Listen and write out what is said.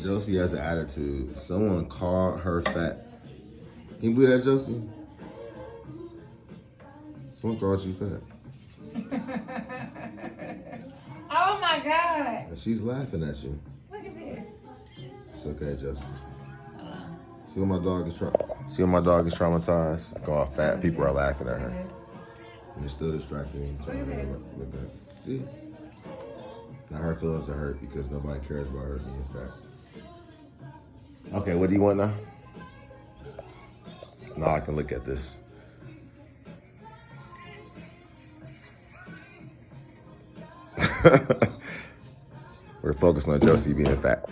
Josie has an attitude. Someone called her fat. Can you believe that, Josie? Someone called you fat. Oh my God. And she's laughing at you. Look at this. It's okay, Josie. See when my dog is traumatized, called fat. People are laughing at her. And they're still distracting. Look at this. Look at. See? Now her feelings are hurt because nobody cares about her being fat. Okay, what do you want now? Now I can look at this. We're focused on Josie being fat.